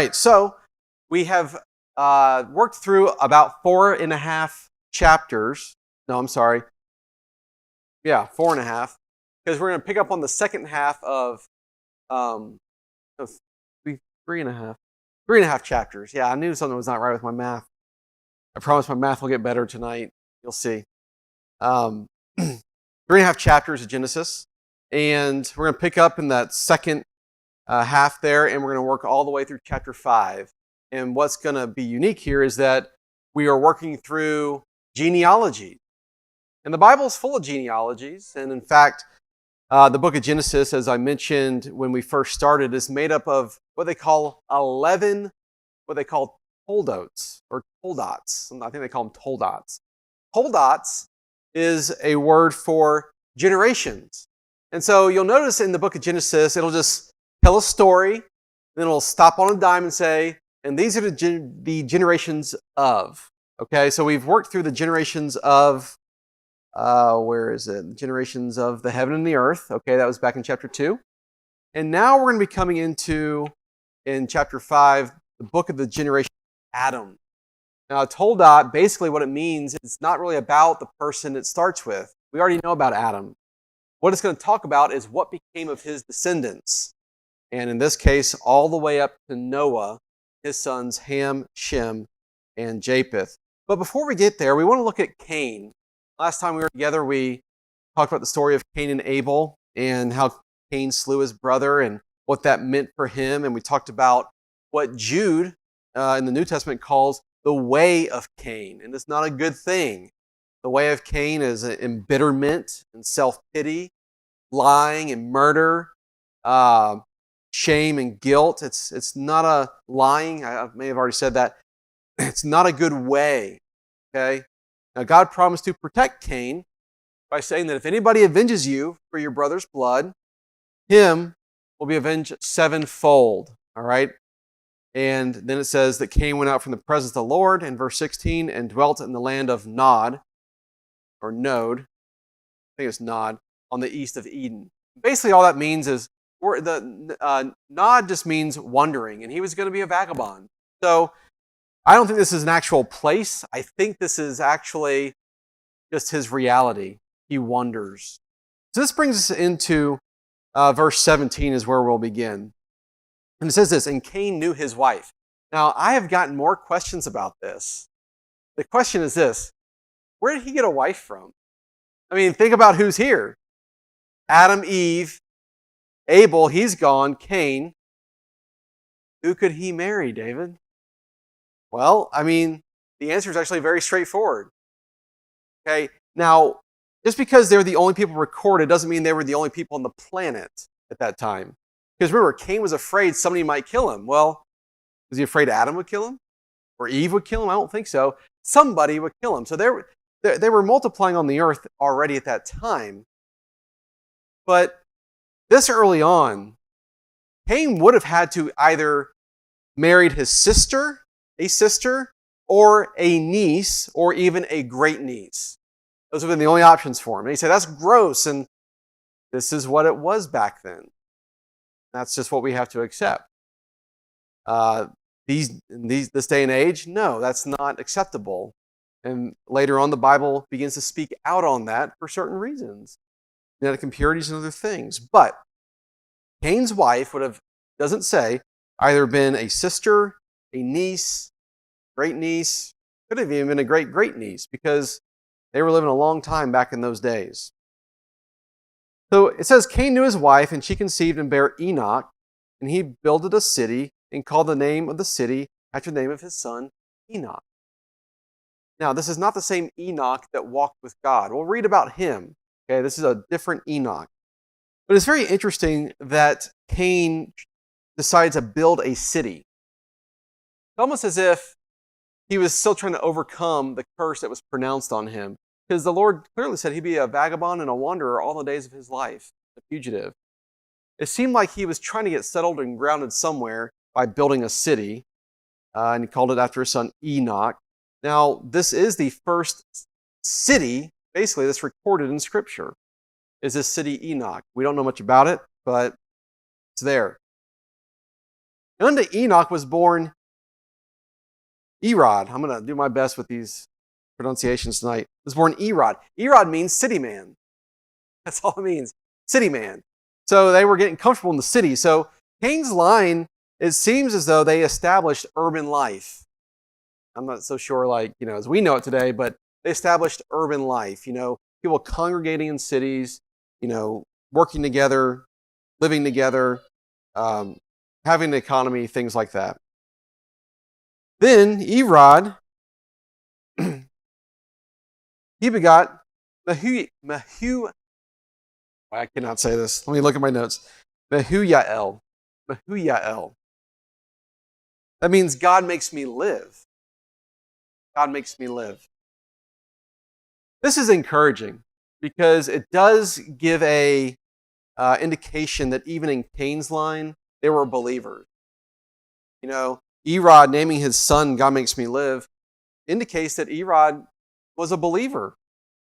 right, so we have worked through about 4.5 chapters. No, I'm sorry. Yeah, 4.5. Because we're going to pick up on the second half of um, 3.5. 3.5 chapters. Yeah, I knew something was not right with my math. I promise my math will get better tonight. You'll see. 3.5 chapters of Genesis. And we're going to pick up in that second half there, and we're going to work all the way through chapter 5. And what's going to be unique here is that we are working through genealogy. And the Bible is full of genealogies. And in fact, the book of Genesis, as I mentioned when we first started, is made up of what they call 11, what they call toldots, or toldots. I think they call them toldots. Toldots is a word for generations. And so you'll notice in the book of Genesis, it'll just tell a story, then it'll stop on a dime and say, and these are the generations of. Okay, so we've worked through the generations of, where is it? The generations of the heaven and the earth. Okay, that was back in chapter 2. And now we're going to be coming into, in chapter 5, the book of the generation of Adam. Now, a toldot, basically what it means, it's not really about the person it starts with. We already know about Adam. What it's going to talk about is what became of his descendants. And in this case, all the way up to Noah, his sons Ham, Shem, and Japheth. But before we get there, we want to look at Cain. Last time we were together, we talked about the story of Cain and Abel and how Cain slew his brother and what that meant for him. And we talked about what Jude in the New Testament calls the way of Cain. And it's not a good thing. The way of Cain is embitterment and self-pity, lying and murder, shame and guilt. It's not a lying. I may have already said that. It's not a good way. Okay? Now, God promised to protect Cain by saying that if anybody avenges you for your brother's blood, him will be avenged sevenfold. All right? And then it says that Cain went out from the presence of the Lord in verse 16 and dwelt in the land of Nod, or Nod. I think it's Nod, on the east of Eden. Basically, all that means is Nod just means wandering, and he was going to be a vagabond. So I don't think this is an actual place. I think this is actually just his reality. He wanders. So this brings us into verse 17 is where we'll begin. And it says this, and Cain knew his wife. Now, I have gotten more questions about this. The question is this, where did he get a wife from? I mean, think about who's here. Adam, Eve, Abel, he's gone, Cain. Who could he marry, David? Well, I mean, the answer is actually very straightforward. Okay, now, just because they're the only people recorded doesn't mean they were the only people on the planet at that time. Because remember, Cain was afraid somebody might kill him. Well, was he afraid Adam would kill him? Or Eve would kill him? I don't think so. Somebody would kill him. So they were multiplying on the earth already at that time. But this early on, Cain would have had to either married his sister, a sister, or a niece, or even a great niece. Those would have been the only options for him. And he said, that's gross, and this is what it was back then. That's just what we have to accept. This day and age, no, that's not acceptable. And later on, the Bible begins to speak out on that for certain reasons. Genetic impurities and other things. But Cain's wife would have, doesn't say, either been a sister, a niece, great niece, could have even been a great niece, because they were living a long time back in those days. So it says, Cain knew his wife, and she conceived and bare Enoch, and he builded a city and called the name of the city after the name of his son, Enoch. Now, this is not the same Enoch that walked with God. We'll read about him. Okay, this is a different Enoch. But it's very interesting that Cain decided to build a city. It's almost as if he was still trying to overcome the curse that was pronounced on him. Because the Lord clearly said he'd be a vagabond and a wanderer all the days of his life, a fugitive. It seemed like he was trying to get settled and grounded somewhere by building a city, and he called it after his son Enoch. Now, this is the first city, basically, that's recorded in Scripture, is this city Enoch. We don't know much about it, but it's there. And unto Enoch was born Erod. I'm going to do my best with these pronunciations tonight. Was born Erod. Erod means city man. That's all it means. City man. So they were getting comfortable in the city. So Cain's line, it seems as though they established urban life. I'm not so sure, as we know it today, but they established urban life. People congregating in cities, working together, living together, having an economy, things like that. Then Erod, he begot I cannot say this. Let me look at my notes. Mehuyael. That means God makes me live. God makes me live. This is encouraging because it does give a indication that even in Cain's line, they were believers. Erod naming his son God makes me live indicates that Erod was a believer,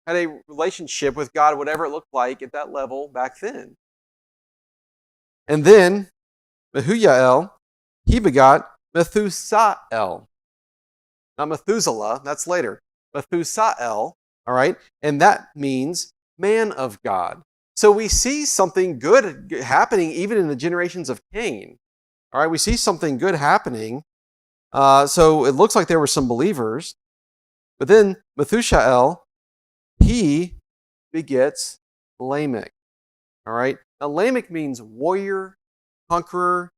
had a relationship with God, whatever it looked like at that level back then. And then Mehuyael, he begot Methusael. Not Methuselah, that's later. Methusael, all right? And that means man of God. So we see something good happening even in the generations of Cain. All right, we see something good happening. So it looks like there were some believers. But then Methusael, he begets Lamech. All right? Now Lamech means warrior, conqueror,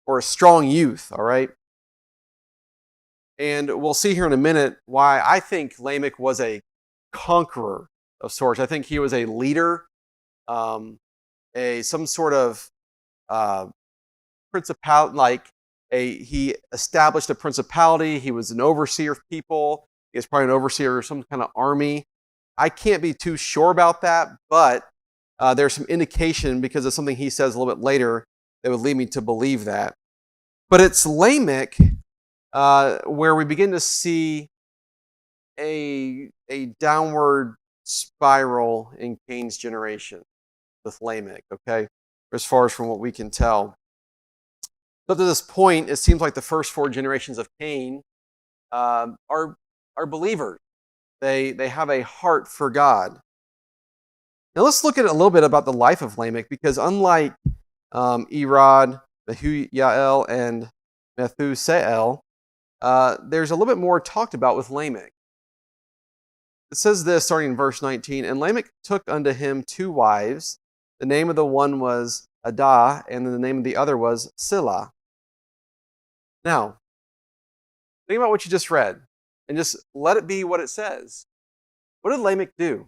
or a strong youth. All right? And we'll see here in a minute why I think Lamech was a conqueror of sorts. I think he was a leader, some sort of principality, he established a principality. He was an overseer of people. He was probably an overseer of some kind of army. I can't be too sure about that, but there's some indication because of something he says a little bit later that would lead me to believe that. But it's Lamech where we begin to see a downward spiral in Cain's generation with Lamech, okay, as far as from what we can tell. Up to this point, it seems like the first 4 generations of Cain are believers. They have a heart for God. Now let's look at a little bit about the life of Lamech, because unlike Erod, Mehuyael, and Methusael, there's a little bit more talked about with Lamech. It says this, starting in verse 19, and Lamech took unto him 2 wives. The name of the one was Adah, and the name of the other was Silla. Now, think about what you just read, and just let it be what it says. What did Lamech do?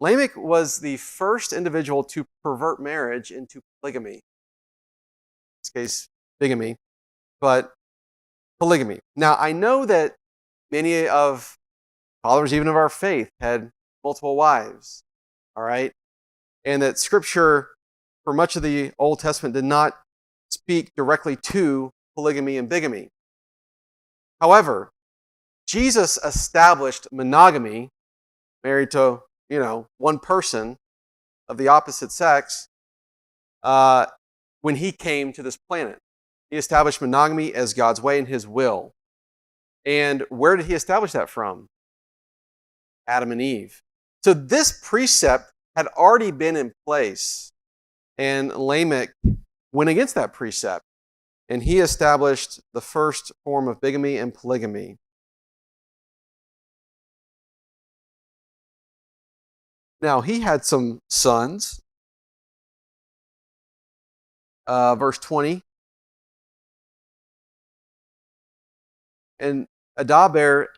Lamech was the first individual to pervert marriage into polygamy. In this case, bigamy, but polygamy. Now, I know that many of followers, even of our faith, had multiple wives, all right? And that Scripture, for much of the Old Testament, did not speak directly to polygamy and bigamy. However, Jesus established monogamy, married to, one person of the opposite sex, when he came to this planet. He established monogamy as God's way and his will. And where did he establish that from? Adam and Eve. So this precept had already been in place, and Lamech went against that precept, and he established the first form of bigamy and polygamy. Now, he had some sons. Verse 20. And Adah bare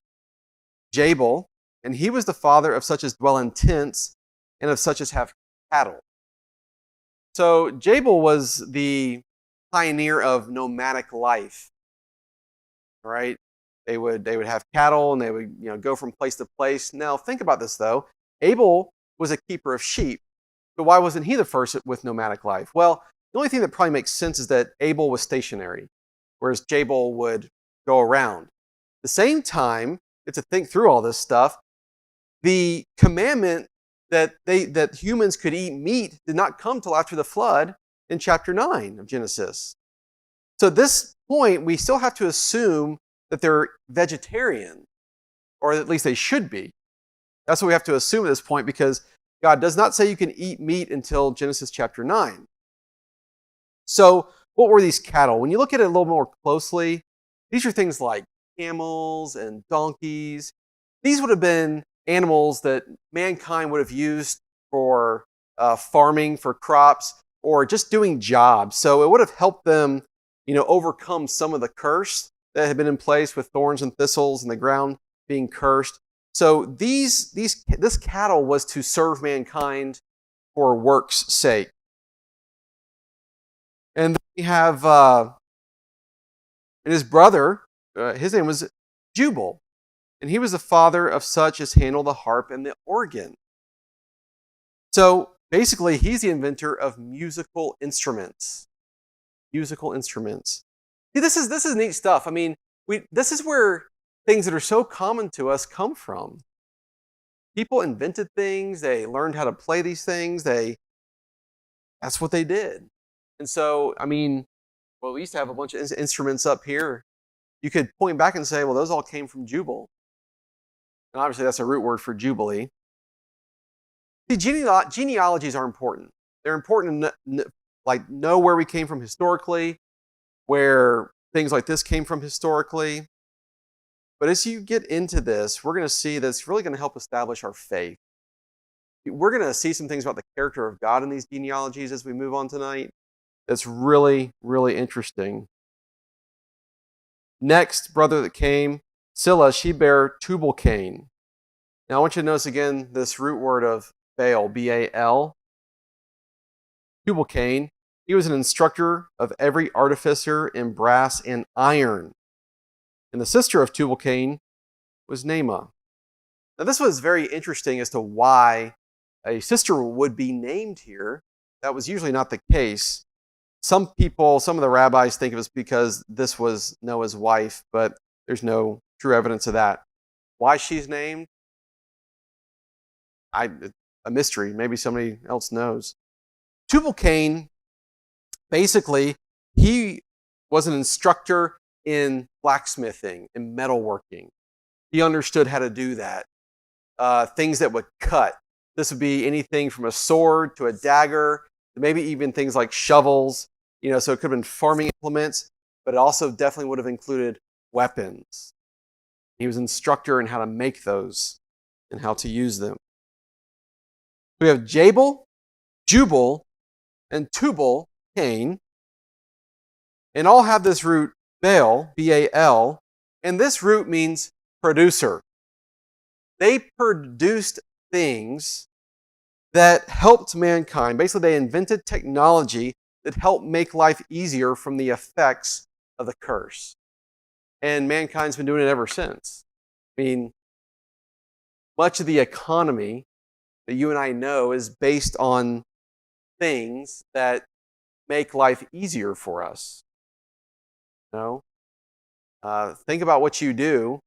Jabal, and he was the father of such as dwell in tents, and of such as have cattle. So Jabal was the pioneer of nomadic life. All right? They would have cattle, and they would go from place to place. Now, think about this, though. Abel was a keeper of sheep, but why wasn't he the first with nomadic life? Well, the only thing that probably makes sense is that Abel was stationary, whereas Jabal would go around. At the same time, to think through all this stuff, the commandment that humans could eat meat did not come till after the flood in chapter 9 of Genesis. So at this point, we still have to assume that they're vegetarian, or at least they should be. That's what we have to assume at this point, because God does not say you can eat meat until Genesis chapter 9. So what were these cattle? When you look at it a little more closely, these are things like camels and donkeys. These would have been animals that mankind would have used for farming, for crops, or just doing jobs. So it would have helped them, overcome some of the curse that had been in place with thorns and thistles and the ground being cursed. So this cattle was to serve mankind for work's sake. And then we have and his brother, his name was Jubal, and he was the father of such as handle the harp and the organ. So basically, he's the inventor of musical instruments. Musical instruments. See, this is neat stuff. I mean, this is where things that are so common to us come from. People invented things. They learned how to play these things. That's what they did. And so, I mean, well, we used to have a bunch of instruments up here. You could point back and say, well, those all came from Jubal. And obviously, that's a root word for Jubilee. See, genealogies are important. They're important to know where we came from historically, where things like this came from historically. But as you get into this, we're going to see that it's really going to help establish our faith. We're going to see some things about the character of God in these genealogies as we move on tonight. That's really, really interesting. Next brother that came, Scylla, she bare Tubal-Cain. Now I want you to notice again this root word of Baal, B-A-L. Tubal-Cain, he was an instructor of every artificer in brass and iron. And the sister of Tubal-Cain was Naamah. Now this was very interesting as to why a sister would be named here. That was usually not the case. Some of the rabbis think it was because this was Noah's wife, but there's no true evidence of that. Why she's named? A mystery. Maybe somebody else knows. Tubal-Cain, basically, he was an instructor in blacksmithing and metalworking. He understood how to do that. Things that would cut. This would be anything from a sword to a dagger, maybe even things like shovels. So it could have been farming implements, but it also definitely would have included weapons. He was an instructor in how to make those and how to use them. We have Jabal, Jubal, and Tubal-Cain, and all have this root Baal, B-A-L, and this root means producer. They produced things that helped mankind. Basically, they invented technology that helped make life easier from the effects of the curse. And mankind's been doing it ever since. I mean, much of the economy that you and I know is based on things that make life easier for us. Think about what you do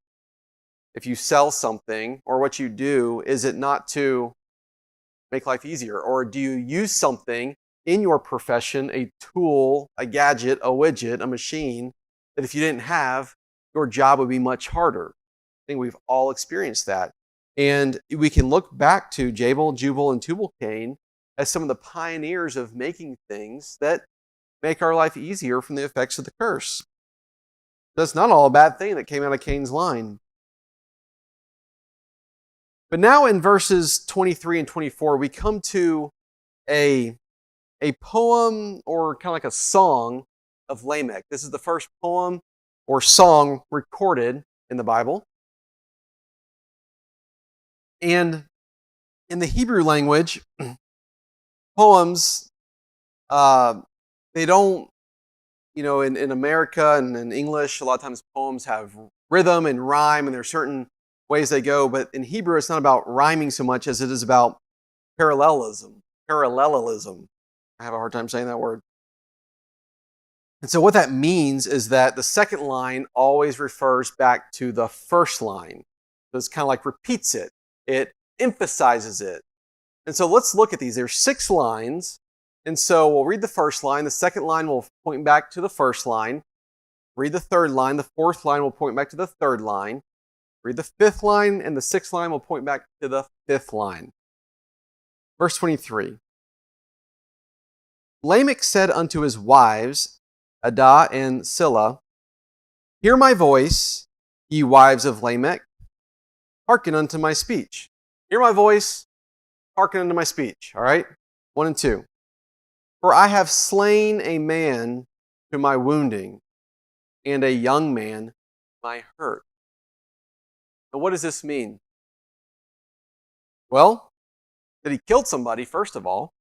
if you sell something, or what you do, is it not to make life easier? Or do you use something in your profession, a tool, a gadget, a widget, a machine, that if you didn't have, your job would be much harder? I think we've all experienced that. And we can look back to Jabal, Jubal, and Tubal-Cain as some of the pioneers of making things that make our life easier from the effects of the curse. That's not all a bad thing that came out of Cain's line. But now in verses 23 and 24, we come to a poem, or kind of like a song of Lamech. This is the first poem or song recorded in the Bible. And in the Hebrew language, poems, they don't, in America and in English, a lot of times poems have rhythm and rhyme, and there's certain ways they go. But in Hebrew, it's not about rhyming so much as it is about parallelism. I have a hard time saying that word. And so what that means is that the second line always refers back to the first line. So it's kind of like repeats it. It emphasizes it. And so let's look at these. There's 6 lines. And so we'll read the first line. The second line will point back to the first line. Read the third line. The fourth line will point back to the third line. Read the fifth line, and the sixth line will point back to the fifth line. Verse 23. Lamech said unto his wives, Adah and Silla, Hear my voice, ye wives of Lamech, hearken unto my speech. Hear my voice, hearken unto my speech. All right? 1 and 2. For I have slain a man to my wounding, and a young man my hurt. Now, what does this mean? Well, that he killed somebody, first of all,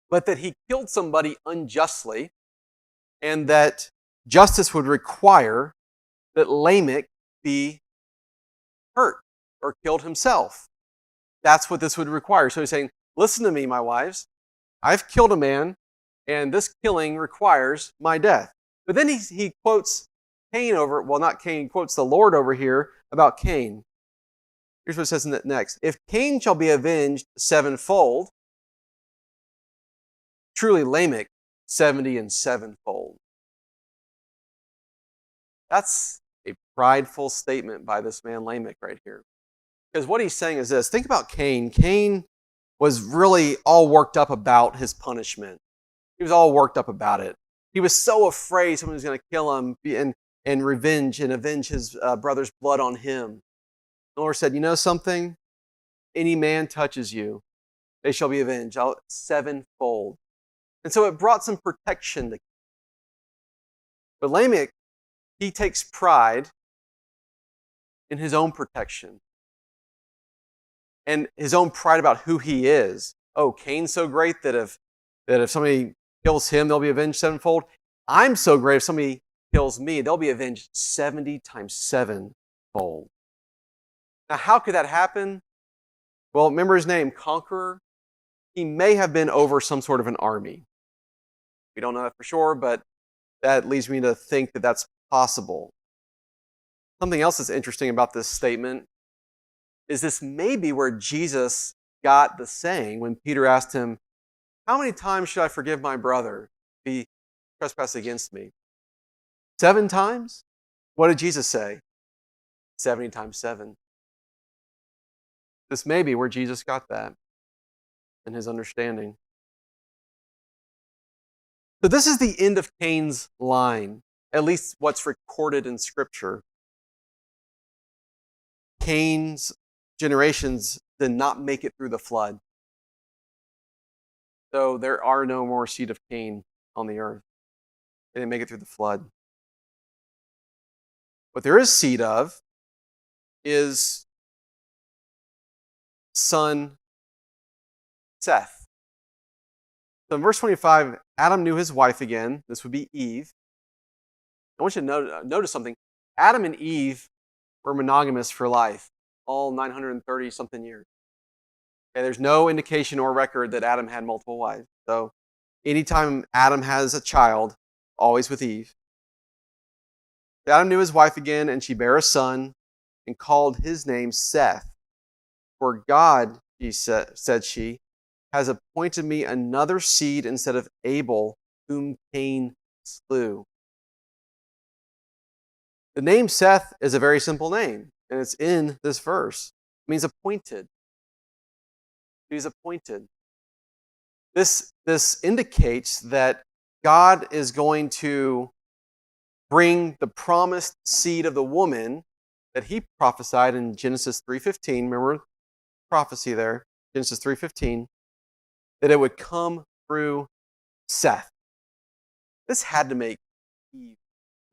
but that he killed somebody unjustly, and that justice would require that Lamech be hurt or killed himself. That's what this would require. So he's saying, listen to me, my wives. I've killed a man, and this killing requires my death. But then he quotes Cain over, well, not Cain, he quotes the Lord over here about Cain. Here's what it says next. If Cain shall be avenged sevenfold, truly Lamech 70 and sevenfold. That's a prideful statement by this man Lamech right here. Because what he's saying is this. Think about Cain. Cain was really all worked up about his punishment. He was all worked up about it. He was so afraid someone was going to kill him and avenge his brother's blood on him. The Lord said, you know something? Any man touches you, they shall be avenged sevenfold. And so it brought some protection to Cain. But Lamech, he takes pride in his own protection and his own pride about who he is. Oh, Cain's so great that if somebody kills him, they'll be avenged sevenfold. I'm so great if somebody kills me, they'll be avenged 70 times sevenfold. Now, how could that happen? Well, remember his name, Conqueror. He may have been over some sort of an army. We don't know that for sure, but that leads me to think that that's possible. Something else that's interesting about this statement is this may be where Jesus got the saying when Peter asked him, how many times should I forgive my brother if he trespasses against me? 7 times? What did Jesus say? 70 times 7. This may be where Jesus got that in his understanding. So this is the end of Cain's line, at least what's recorded in Scripture. Cain's generations did not make it through the flood. So there are no more seed of Cain on the earth. They didn't make it through the flood. What there is seed of is son Seth. So in verse 25, Adam knew his wife again. This would be Eve. I want you to notice something. Adam and Eve were monogamous for life, all 930-something years. Okay, there's no indication or record that Adam had multiple wives. So anytime Adam has a child, always with Eve. Adam knew his wife again, and she bare a son, and called his name Seth. For God, said she, has appointed me another seed instead of Abel, whom Cain slew. The name Seth is a very simple name, and it's in this verse. It means appointed. He's appointed. This indicates that God is going to bring the promised seed of the woman that he prophesied in Genesis 3:15. Remember the prophecy there, Genesis 3:15, that it would come through Seth. This had to make Eve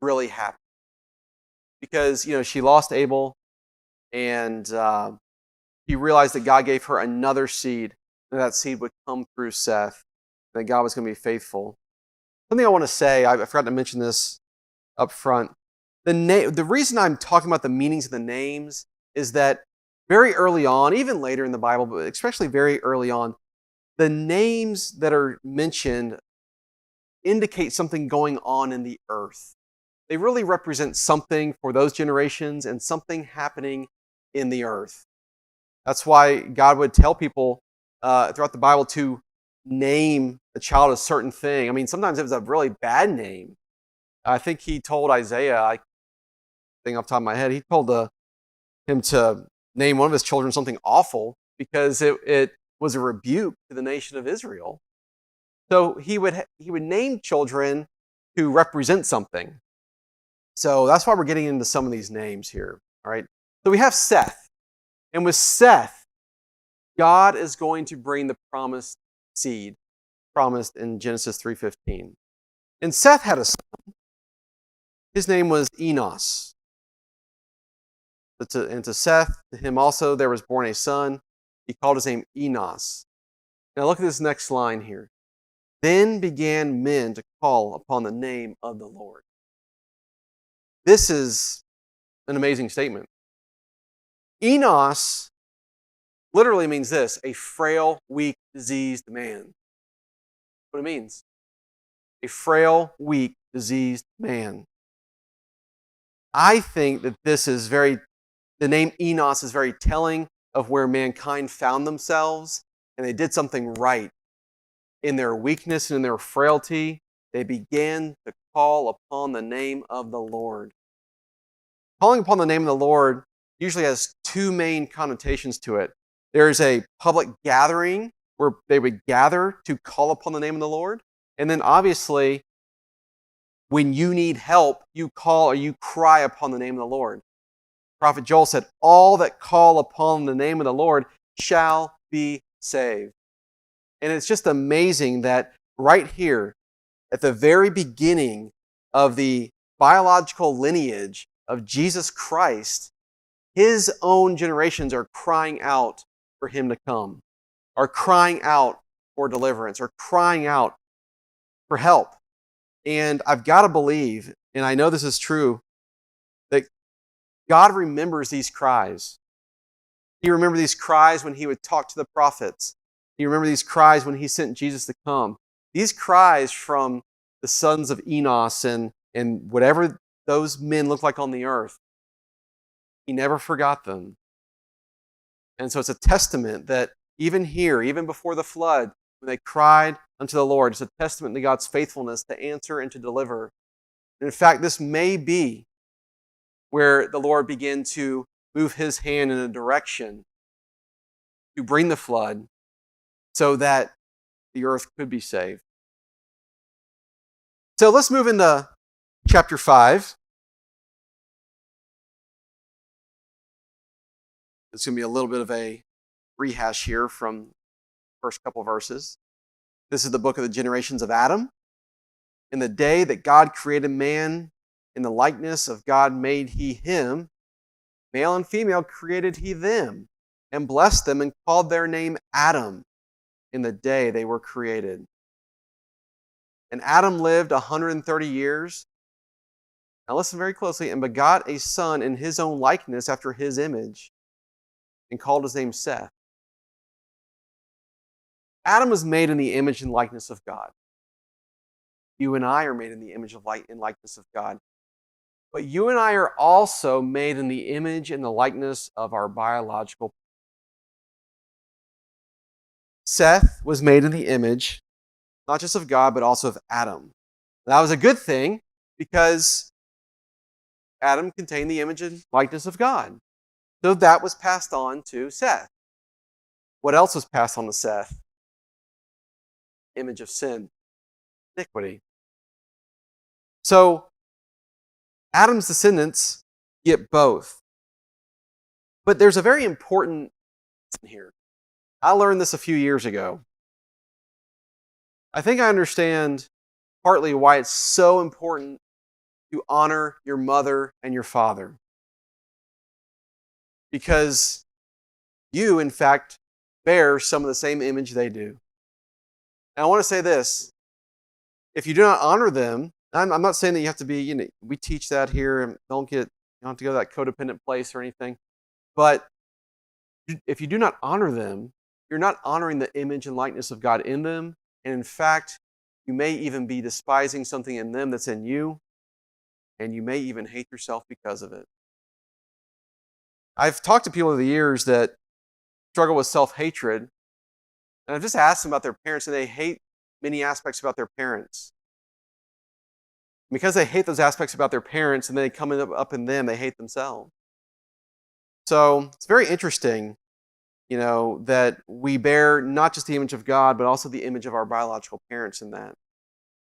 really happy because, she lost Abel, and he realized that God gave her another seed, and that seed would come through Seth, and that God was going to be faithful. Something I want to say, I forgot to mention this up front. The reason I'm talking about the meanings of the names is that very early on, even later in the Bible, but especially very early on, the names that are mentioned indicate something going on in the earth. They really represent something for those generations and something happening in the earth. That's why God would tell people throughout the Bible to name a child a certain thing. I mean, sometimes it was a really bad name. I think he told Isaiah, I think off the top of my head, he told him to name one of his children something awful because it was a rebuke to the nation of Israel. So he would name children to represent something. So that's why we're getting into some of these names here. All right. So we have Seth. And with Seth, God is going to bring the promised seed, promised in Genesis 3:15. And Seth had a son. His name was Enos. And to Seth, to him also there was born a son. He called his name Enos. Now look at this next line here. Then began men to call upon the name of the Lord. This is an amazing statement. Enos literally means this, a frail, weak, diseased man. What it means. A frail, weak, diseased man. I think that the name Enos is very telling of where mankind found themselves, and they did something right. In their weakness and in their frailty, they began to call upon the name of the Lord. Calling upon the name of the Lord usually has two main connotations to it. There's a public gathering where they would gather to call upon the name of the Lord. And then obviously, when you need help, you call or you cry upon the name of the Lord. Prophet Joel said, all that call upon the name of the Lord shall be saved. And it's just amazing that right here, at the very beginning of the biological lineage of Jesus Christ, his own generations are crying out for him to come, are crying out for deliverance, are crying out for help. And I've got to believe, and I know this is true, that God remembers these cries. He remembered these cries when he would talk to the prophets. He remembered these cries when he sent Jesus to come. These cries from the sons of Enos and whatever those men looked like on the earth, he never forgot them. And so it's a testament that even here, even before the flood, when they cried unto the Lord, it's a testament to God's faithfulness to answer and to deliver. And in fact, this may be where the Lord began to move his hand in a direction to bring the flood so that the earth could be saved. So let's move into chapter 5. It's going to be a little bit of a rehash here from the first couple verses. This is the book of the generations of Adam. In the day that God created man, in the likeness of God made he him, male and female created he them, and blessed them and called their name Adam in the day they were created. And Adam lived 130 years. Now listen very closely, and begot a son in his own likeness after his image, and called his name Seth. Adam was made in the image and likeness of God. You and I are made in the image and likeness of God. But you and I are also made in the image and the likeness of our biological. Seth was made in the image, not just of God, but also of Adam. That was a good thing because Adam contained the image and likeness of God. So that was passed on to Seth. What else was passed on to Seth? Image of sin, iniquity. So Adam's descendants get both. But there's a very important lesson here. I learned this a few years ago. I think I understand partly why it's so important to honor your mother and your father. Because you, in fact, bear some of the same image they do. And I want to say this. If you do not honor them, I'm not saying that you have to be, we teach that here, and you don't have to go to that codependent place or anything. But if you do not honor them, you're not honoring the image and likeness of God in them. And in fact, you may even be despising something in them that's in you, and you may even hate yourself because of it. I've talked to people over the years that struggle with self-hatred, and I've just asked them about their parents, and they hate many aspects about their parents. Because they hate those aspects about their parents and they come up in them, they hate themselves. So it's very interesting, that we bear not just the image of God, but also the image of our biological parents in that.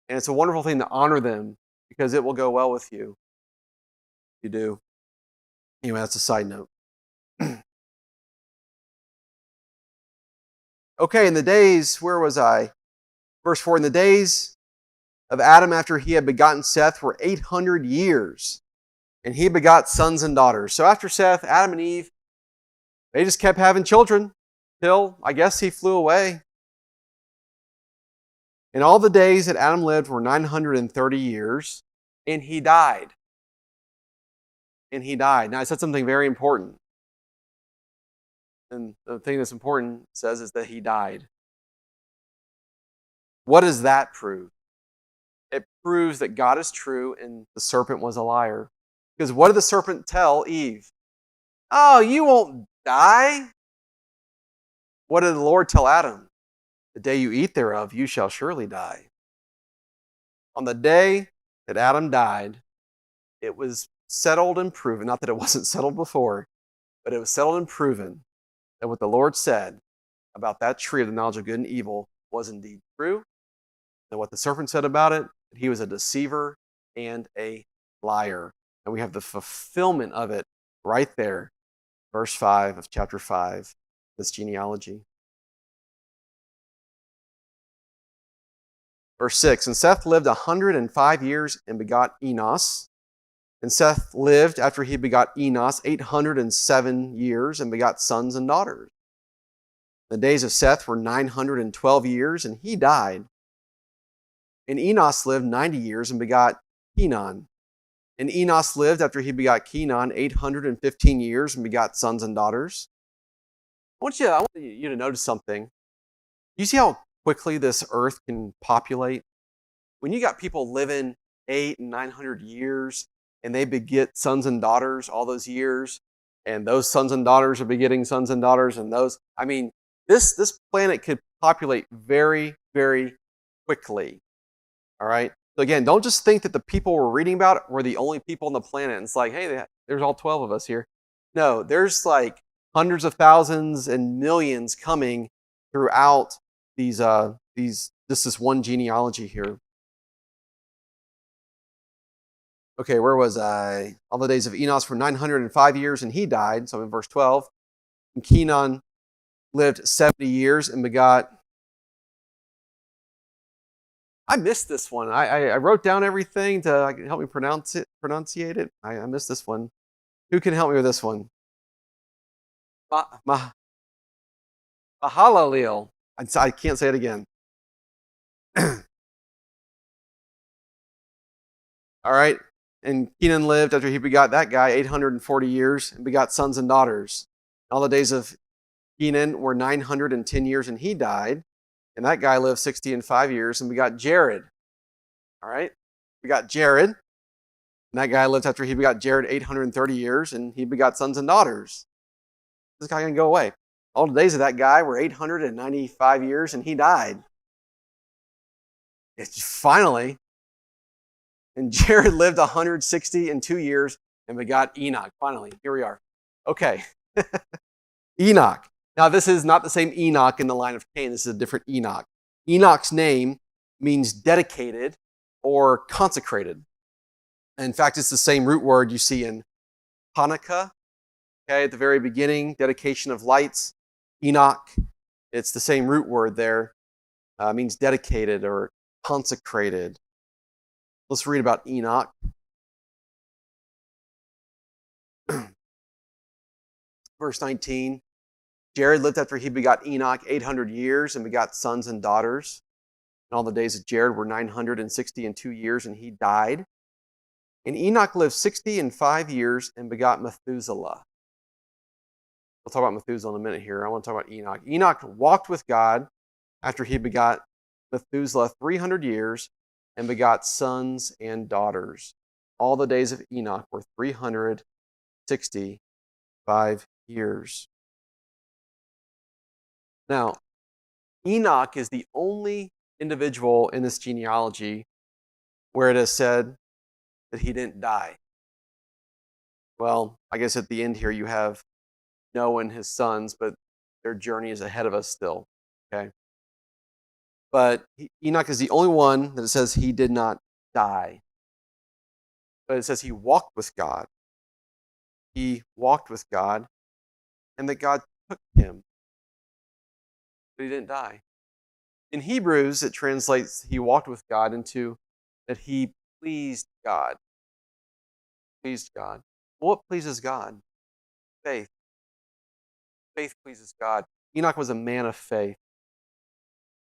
And it's a wonderful thing to honor them because it will go well with you. You do. Anyway, that's a side note. Okay, in the days, where was I? Verse 4, in the days of Adam after he had begotten Seth were 800 years, and he begot sons and daughters. So after Seth, Adam and Eve, they just kept having children till, I guess, he flew away. And all the days that Adam lived were 930 years, and he died. And he died. Now, I said something very important. And the thing that's important says is that he died. What does that prove? It proves that God is true and the serpent was a liar. Because what did the serpent tell Eve? Oh, you won't die. What did the Lord tell Adam? The day you eat thereof, you shall surely die. On the day that Adam died, it was settled and proven, not that it wasn't settled before, but it was settled and proven that what the Lord said about that tree of the knowledge of good and evil was indeed true. And what the serpent said about it, that he was a deceiver and a liar. And we have the fulfillment of it right there, verse 5 of chapter 5, this genealogy. Verse 6, and Seth lived 105 years and begot Enos. And Seth lived, after he begot Enos, 807 years and begot sons and daughters. The days of Seth were 912 years, and he died. And Enos lived 90 years and begot Kenan. And Enos lived, after he begot Kenan, 815 years and begot sons and daughters. I want you to notice something. You see how quickly this earth can populate? When you got people living 800 and 900 years, and they beget sons and daughters all those years, and those sons and daughters are begetting sons and daughters, and this planet could populate very, very quickly. All right? So again, don't just think that the people we're reading about were the only people on the planet. And it's like, hey, there's all 12 of us here. No, there's like hundreds of thousands and millions coming throughout this one genealogy here. Okay, where was I? All the days of Enos were 905 years, and he died. So I'm in verse 12. And Kenan lived 70 years and begot... I missed this one. I wrote down everything to help me pronunciate it. I missed this one. Who can help me with this one? Mahalalel. I can't say it again. All right. And Kenan lived, after he begot that guy, 840 years and begot sons and daughters. All the days of Kenan were 910 years, and he died. And that guy lived 65 years and begot Jared. All right? We got Jared. And that guy lived, after he begot Jared, 830 years, and he begot sons and daughters. This guy going to go away. All the days of that guy were 895 years, and he died. It's finally. And Jared lived 162 years and begot Enoch. Finally, here we are. Okay. Enoch. Now, this is not the same Enoch in the line of Cain. This is a different Enoch. Enoch's name means dedicated or consecrated. In fact, it's the same root word you see in Hanukkah, okay, at the very beginning, dedication of lights. Enoch, it's the same root word there. Means dedicated or consecrated. Let's read about Enoch. Verse 19. Jared lived, after he begot Enoch, 800 years and begot sons and daughters. And all the days of Jared were 962 years, and he died. And Enoch lived 65 years and begot Methuselah. We'll talk about Methuselah in a minute here. I want to talk about Enoch. Enoch walked with God after he begot Methuselah 300 years and begot sons and daughters. All the days of Enoch were 365 years. Now, Enoch is the only individual in this genealogy where it is said that he didn't die? Well, I guess at the end here you have Noah and his sons, but their journey is ahead of us still. Okay. But Enoch is the only one that it says he did not die. But it says he walked with God. He walked with God, and that God took him. But he didn't die. In Hebrews, it translates he walked with God into that he pleased God. Pleased God. Well, what pleases God? Faith. Faith pleases God. Enoch was a man of faith.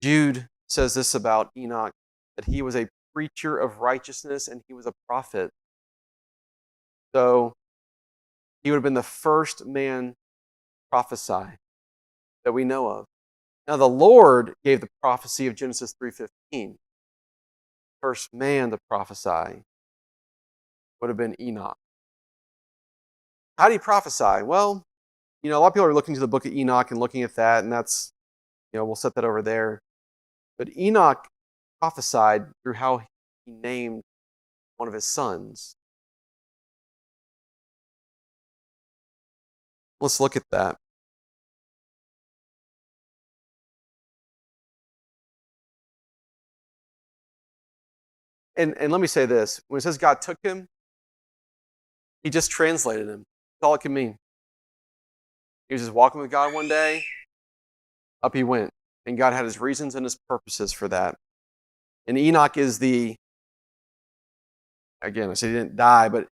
Jude says this about Enoch, that he was a preacher of righteousness and he was a prophet. So he would have been the first man to prophesy that we know of. Now the Lord gave the prophecy of Genesis 3:15. First man to prophesy would have been Enoch. How did he prophesy? Well, a lot of people are looking to the book of Enoch and looking at that, and that's, we'll set that over there. But Enoch prophesied through how he named one of his sons. Let's look at that. And let me say this. When it says God took him, he just translated him. That's all it can mean. He was just walking with God one day, up he went. And God had his reasons and his purposes for that. And Enoch is again, I said he didn't die, but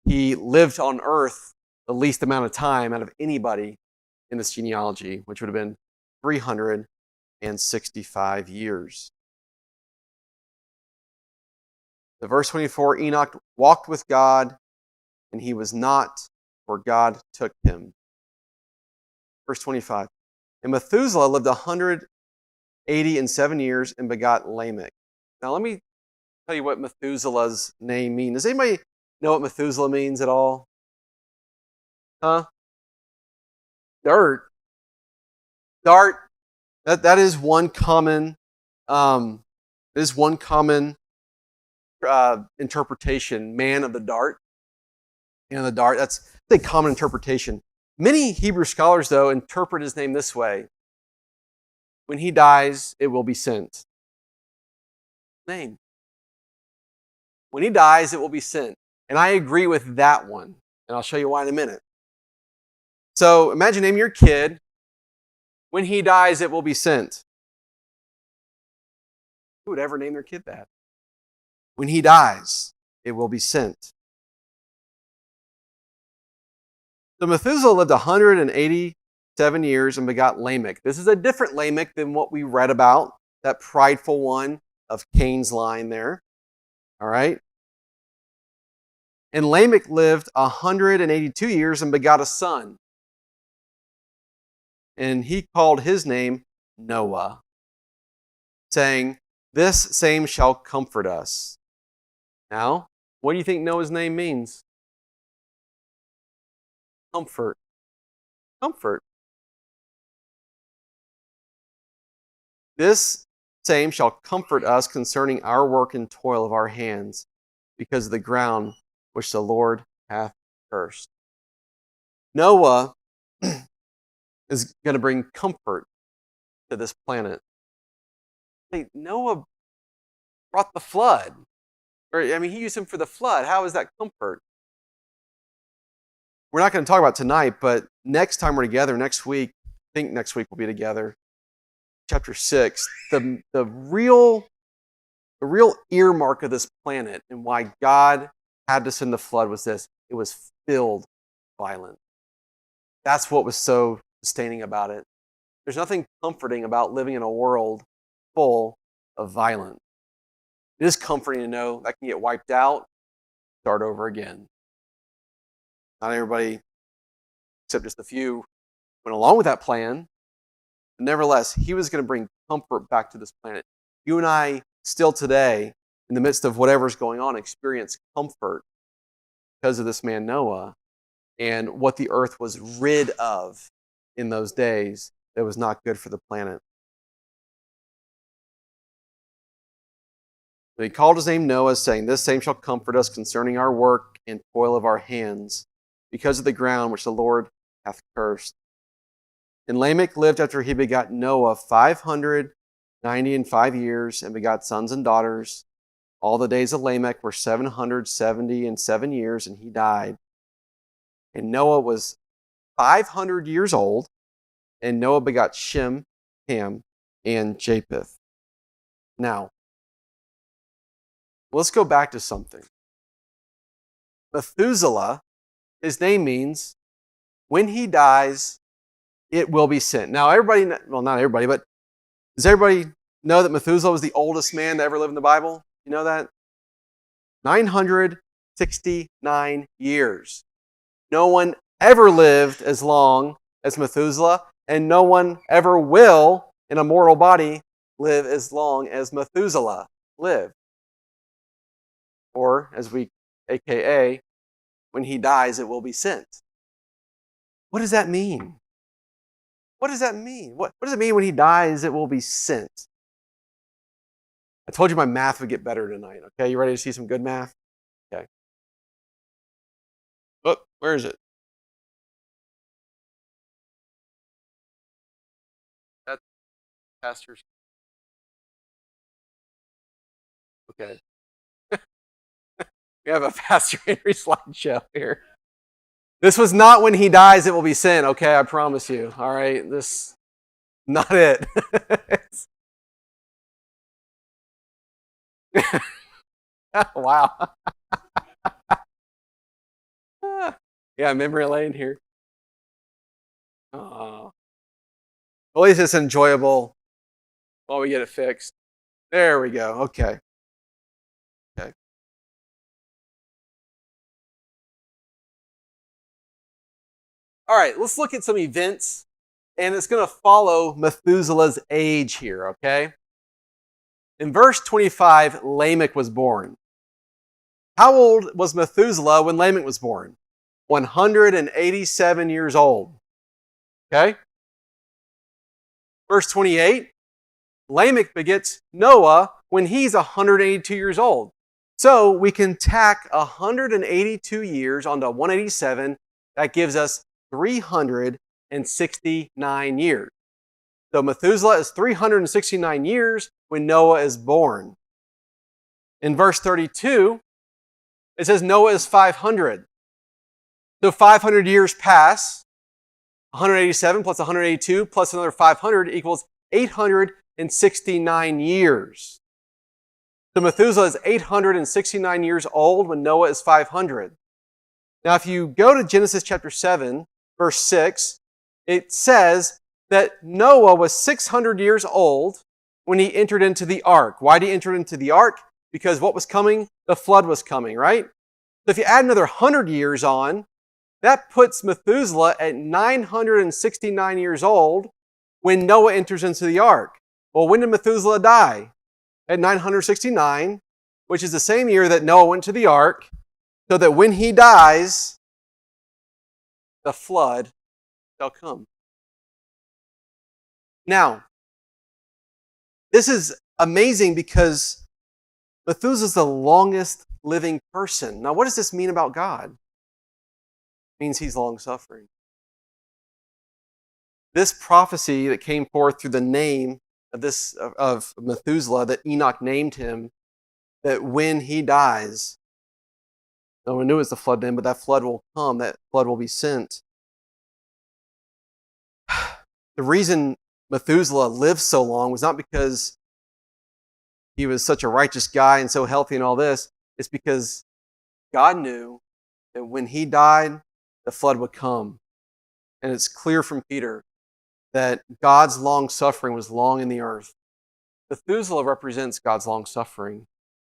he lived on earth the least amount of time out of anybody in this genealogy, which would have been 365 years. The verse 24, Enoch walked with God, and he was not, for God took him. Verse 25, and Methuselah lived 187 years and begot Lamech. Now let me tell you what Methuselah's name means. Does anybody know what Methuselah means at all? Huh? Dirt. Dart. That is one common interpretation. Man of the dart. The dart. That's a common interpretation. Many Hebrew scholars, though, interpret his name this way: when he dies, it will be sent. Name. When he dies, it will be sent. And I agree with that one. And I'll show you why in a minute. So imagine naming your kid, when he dies, it will be sent. Who would ever name their kid that? When he dies, it will be sent. So Methuselah lived 187 years and begot Lamech. This is a different Lamech than what we read about, that prideful one of Cain's line there. All right? And Lamech lived 182 years and begot a son. And he called his name Noah, saying, this same shall comfort us. Now, what do you think Noah's name means? Comfort. Comfort. This same shall comfort us concerning our work and toil of our hands, because of the ground which the Lord hath cursed. Noah is going to bring comfort to this planet. Hey, Noah brought the flood. He used him for the flood. How is that comfort? We're not going to talk about tonight, but next time we're together, next week, I think next week we'll be together, chapter 6, the real earmark of this planet and why God had to send the flood was this: it was filled with violence. That's what was so sustaining about it. There's nothing comforting about living in a world full of violence. It is comforting to know that can get wiped out, start over again. Not everybody, except just a few, went along with that plan. But nevertheless, he was going to bring comfort back to this planet. You and I still today, in the midst of whatever's going on, experience comfort because of this man Noah and what the earth was rid of in those days that was not good for the planet. But he called his name Noah, saying, this same shall comfort us concerning our work and toil of our hands, because of the ground which the Lord hath cursed. And Lamech lived after he begot Noah 595 years, and begot sons and daughters. All the days of Lamech were 777 years, and he died. And Noah was 500 years old, and Noah begot Shem, Ham, and Japheth. Now, let's go back to something. Methuselah, his name means, when he dies, it will be sent. Now, everybody, well, not everybody, but does everybody know that Methuselah was the oldest man to ever live in the Bible? You know that? 969 years. No one ever lived as long as Methuselah, and no one ever will, in a mortal body, live as long as Methuselah lived. Or, AKA, when he dies, it will be sent. What does that mean? What does that mean? What does it mean when he dies, it will be sent? I told you my math would get better tonight, okay? You ready to see some good math? Okay. Oh, where is it? That's Pastor's. Okay. We have a Pastor Henry slideshow here. This was not when he dies, it will be sent, okay? I promise you. All right? This, not it. Wow. Yeah, memory lane here. Oh. At least it's enjoyable while we get it fixed. There we go. Okay. Okay. All right, let's look at some events, and it's going to follow Methuselah's age here, okay? In verse 25, Lamech was born. How old was Methuselah when Lamech was born? 187 years old. Okay? Verse 28, Lamech begets Noah when he's 182 years old. So we can tack 182 years onto 187. That gives us 369 years. So Methuselah is 369 years when Noah is born. In verse 32, it says Noah is 500. So 500 years pass. 187 plus 182 plus another 500 equals 869 years. So Methuselah is 869 years old when Noah is 500. Now, if you go to Genesis chapter 7, verse 6, it says that Noah was 600 years old when he entered into the ark. Why did he enter into the ark? Because what was coming? The flood was coming, right? So if you add another 100 years on, that puts Methuselah at 969 years old when Noah enters into the ark. Well, when did Methuselah die? At 969, which is the same year that Noah went to the ark, so that when he dies, the flood shall come. Now, this is amazing because Methuselah is the longest living person. Now, what does this mean about God? It means he's long-suffering. This prophecy that came forth through the name of Methuselah, that Enoch named him, that when he dies, no one knew it was the flood then, but that flood will come, that flood will be sent. The reason Methuselah lived so long was not because he was such a righteous guy and so healthy and all this. It's because God knew that when he died, the flood would come. And it's clear from Peter that God's long suffering was long in the earth. Methuselah represents God's long suffering.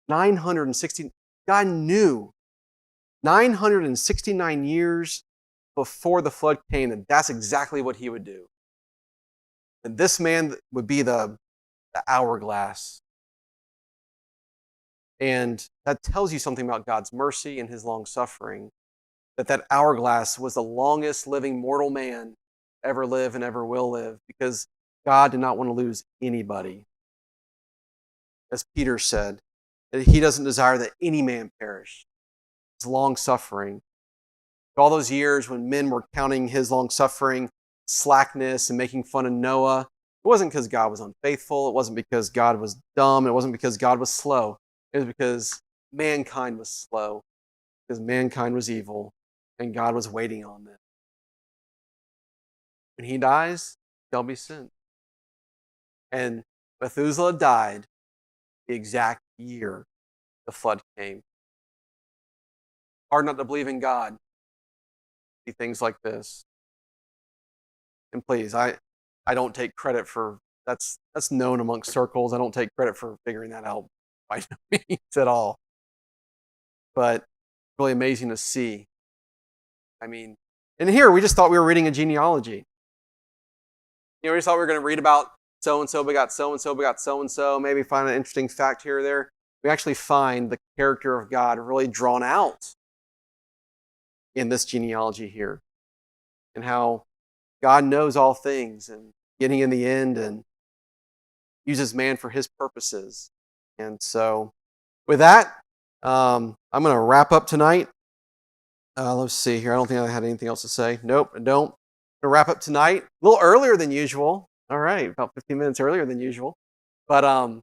960, God knew 969 years before the flood came that that's exactly what he would do. And this man would be the hourglass. And that tells you something about God's mercy and his long suffering. That hourglass was the longest living mortal man ever live and ever will live, because God did not want to lose anybody. As Peter said, that he doesn't desire that any man perish. His long-suffering. All those years when men were counting his long-suffering, slackness, and making fun of Noah, it wasn't because God was unfaithful. It wasn't because God was dumb. It wasn't because God was slow. It was because mankind was slow, because mankind was evil, and God was waiting on them. When he dies, there'll be sin. And Methuselah died the exact year the flood came. Hard not to believe in God. See things like this. And please, I don't take credit for that's known amongst circles. I don't take credit for figuring that out by no means at all. But really amazing to see. I mean, and here we just thought we were reading a genealogy. We just thought we were going to read about so-and-so begot so-and-so begot so-and-so, maybe find an interesting fact here or there. We actually find the character of God really drawn out in this genealogy here. And how God knows all things and getting in the end and uses man for his purposes. And so with that, I'm going to wrap up tonight. Let's see here. I don't think I had anything else to say. Nope, I don't. I'm going to wrap up tonight. A little earlier than usual. All right, about 15 minutes earlier than usual. But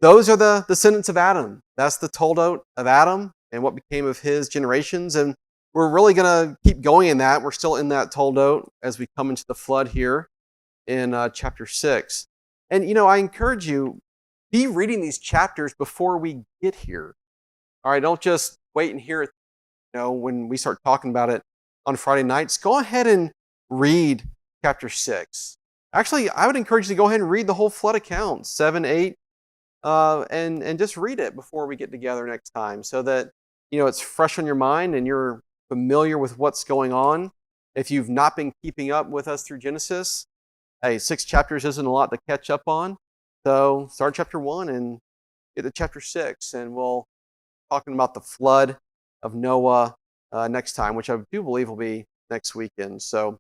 those are the descendants of Adam. That's the toldot of Adam and what became of his generations. And we're really going to keep going in that. We're still in that toldot as we come into the flood here in chapter 6. And, I encourage you, be reading these chapters before we get here. All right, don't just wait and hear it, when we start talking about it on Friday nights. Go ahead and read chapter 6. Actually, I would encourage you to go ahead and read the whole flood account, 7, 8, and just read it before we get together next time so that, it's fresh on your mind and you're familiar with what's going on. If you've not been keeping up with us through Genesis, 6 chapters isn't a lot to catch up on. So start chapter 1 and get to chapter 6, and we'll be talking about the flood of Noah next time, which I do believe will be next weekend. So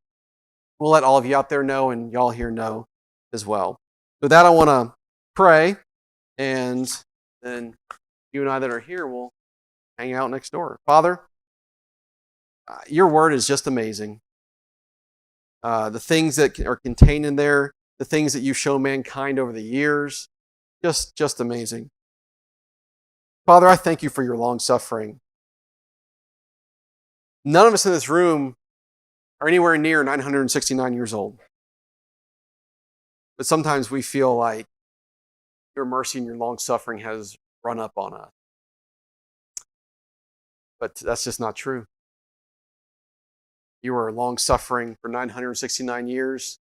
we'll let all of you out there know, and y'all here know as well. With that, I want to pray, and then you and I that are here will hang out next door. Father, your word is just amazing. The things that are contained in there, the things that you've shown mankind over the years, just amazing. Father, I thank you for your long suffering. None of us in this room are anywhere near 969 years old. But sometimes we feel like your mercy and your long suffering has run up on us. But that's just not true. You were long suffering for 969 years.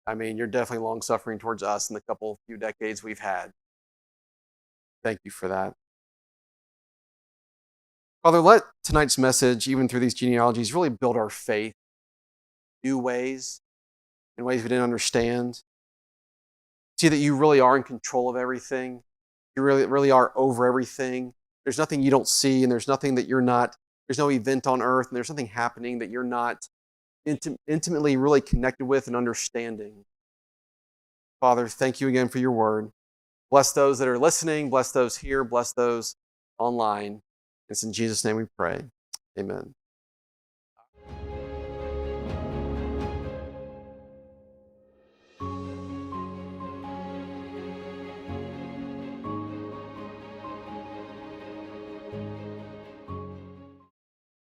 I mean, you're definitely long suffering towards us in the few decades we've had. Thank you for that. Father, let tonight's message, even through these genealogies, really build our faith in new ways, in ways we didn't understand. See that you really are in control of everything. You really are over everything. There's nothing you don't see, and there's nothing that you're not. There's no event on earth, and there's nothing happening that you're not intimately really connected with and understanding. Father, thank you again for your word. Bless those that are listening. Bless those here. Bless those online. It's in Jesus' name we pray. Amen.